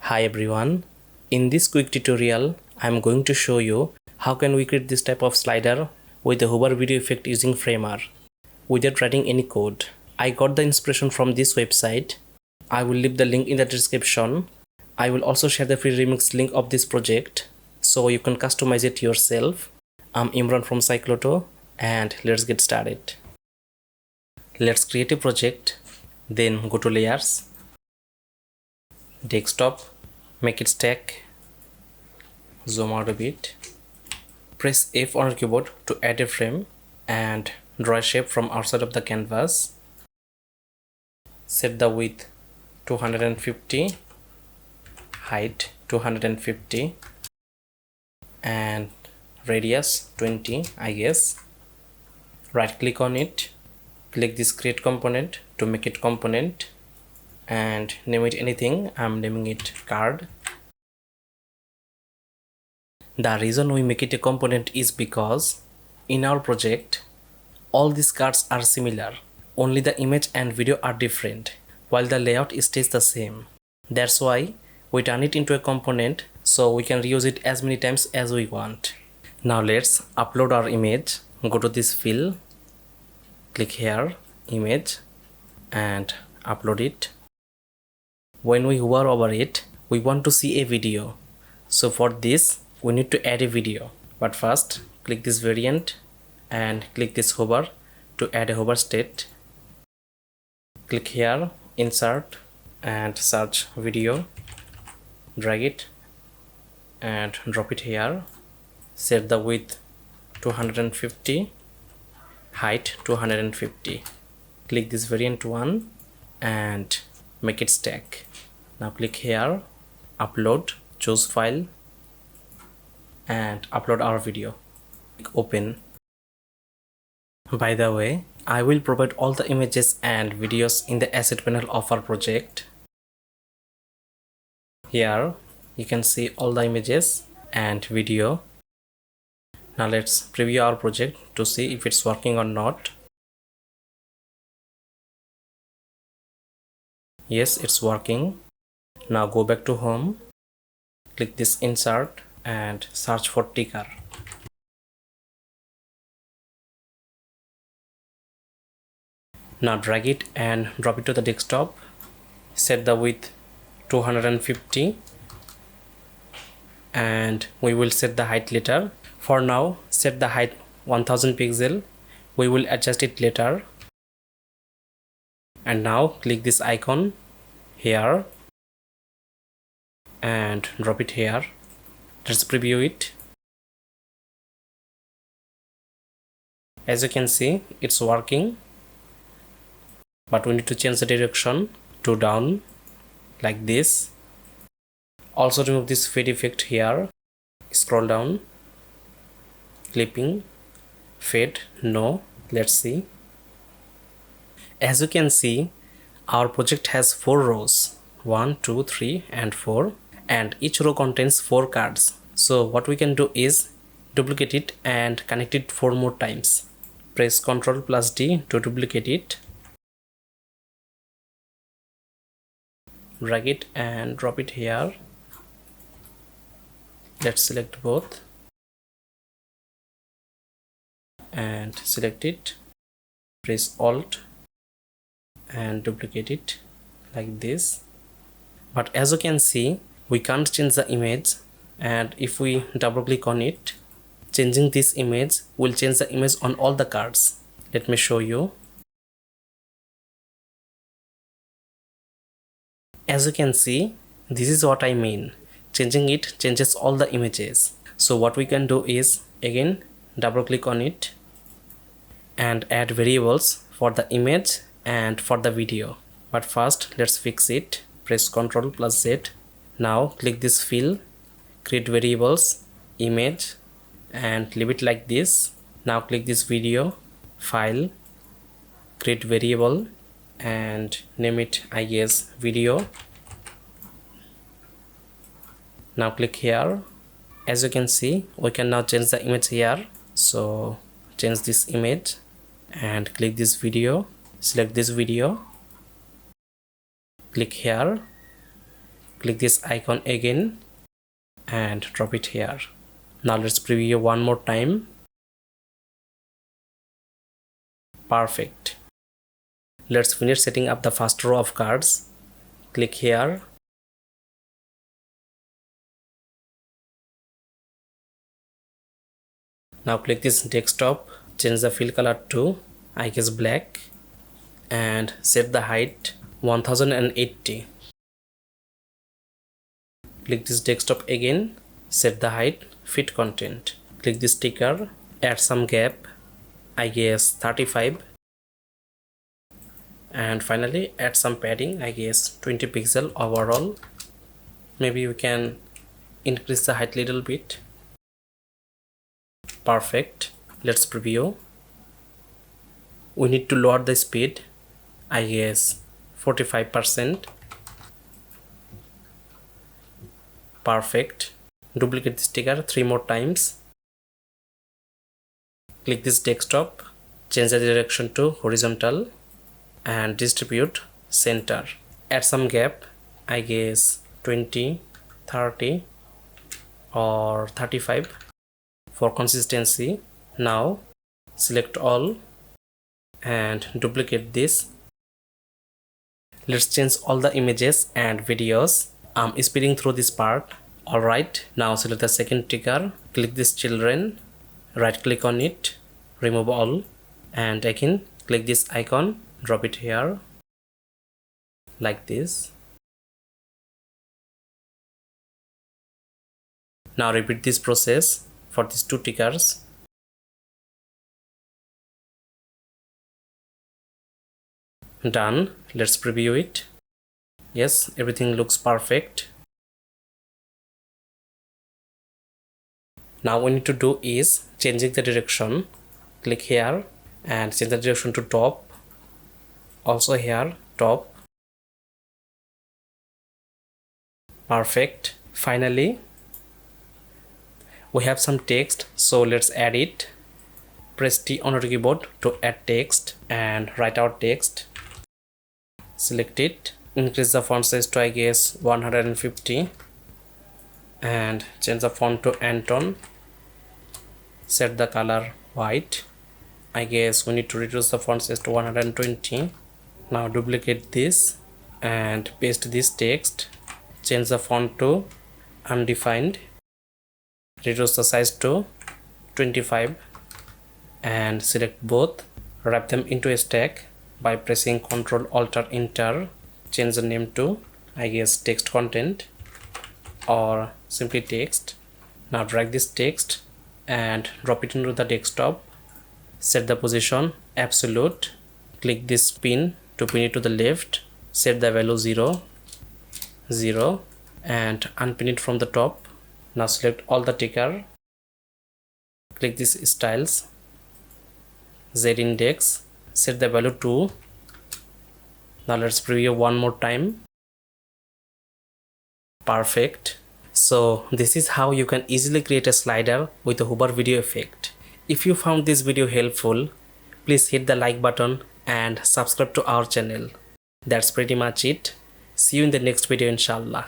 Hi everyone, in this quick tutorial I am going to show you how can we create this type of slider with the hover video effect using Framer without writing any code. I got the inspiration from this website. I will leave the link in the description. I will also share the free remix link of this project so you can customize it yourself. I'm Imran from Cycloto and let's get started. Let's create a project, then go to layers, desktop, make it stack, zoom out a bit, press F on your keyboard to add a frame and draw a shape from outside of the canvas. Set the width 250, height 250 and radius 20 I guess. Right click on it, click this create component to make it component and name it anything. I'm naming it card. The reason we make it a component is because in our project all these cards are similar, only the image and video are different while the layout stays the same. That's why we turn it into a component so we can reuse it as many times as we want. Now let's upload our image. Go to this fill, click here, image, and upload it. When we hover over it, we want to see a video. So for this, we need to add a video. But first, click this variant and click this hover to add a hover state. Click here, insert, and search video. Drag it and drop it here. Set the width 250, height 250. Click this variant one and make it stack. Now click here, upload, choose file and upload our video. Click open. By the way, I will provide all the images and videos in the asset panel of our project. Here you can see all the images and video. Now let's preview our project to see if it's working or not. Yes, it's working. Now go back to home, click this insert and search for ticker. Now drag it and drop it to the desktop. Set the width 250 and we will set the height later. For now, set the height 1000 pixel. We will adjust it later. And now click this icon here and drop it here. Let's preview it. As you can see, it's working, but we need to change the direction to down like this. Also remove this fade effect here. Scroll down, clipping, fade, no. Let's see. As you can see, our project has 4 rows, 1, 2, 3 and 4, and each row contains 4 cards. So what we can do is duplicate it and connect it 4 more times. Press Ctrl+D to duplicate it. Drag it and drop it here. Let's select both and select it. Press Alt and duplicate it like this. But as you can see, we can't change the image, and if we double click on it, changing this image will change the image on all the cards. Let me show you. As you can see, this is what I mean. Changing it changes all the images. So what we can do is again double click on it and add variables for the image and for the video. But first let's fix it. Press Ctrl+Z. Now click this fill, create variables, image, and leave it like this. Now click this video, file, create variable and name it I guess video. Now click here. As you can see, we can now change the image here. So change this image and click this video, select this video, click here, click this icon again and drop it here. Now let's preview one more time. Perfect. Let's finish setting up the first row of cards. Click here. Now click this desktop, change the fill color to I guess black and set the height 1080. Click this desktop again, set the height, fit content. Click this sticker, add some gap, I guess 35. And finally add some padding, I guess 20 pixel overall. Maybe we can increase the height little bit. Perfect. Let's preview. We need to lower the speed, I guess 45%. Perfect. Duplicate the sticker 3 more times. Click this desktop, change the direction to horizontal and distribute center. Add some gap, I guess 20, 30 or 35 for consistency. Now select all and duplicate this. Let's change all the images and videos. I'm speeding through this part. Alright, now select the second trigger, click this children, right click on it, remove all, and again click this icon, drop it here like this. Now repeat this process for these two triggers. Done. Let's preview it. Yes, everything looks perfect. Now we need to do is changing the direction. Click here and change the direction to top. Also here top. Perfect. Finally we have some text, so let's add it. Press T on your keyboard to add text and write out text. Select it, increase the font size to I guess 150 and change the font to Anton. Set the color white. I guess we need to reduce the font size to 120. Now duplicate this and paste this text. Change the font to undefined. Reduce the size to 25 and select both. Wrap them into a stack by pressing Ctrl Alt Enter. Change the name to I guess text content or simply text. Now drag this text and drop it into the desktop. Set the position absolute. Click this pin to pin it to the left. Set the value 0, 0 and unpin it from the top. Now select all the ticker. Click this styles, Z index, set the value 2. Now let's preview one more time. Perfect. So this is how you can easily create a slider with a hover video effect. If you found this video helpful, please hit the like button and subscribe to our channel. That's pretty much it. See you in the next video, inshallah.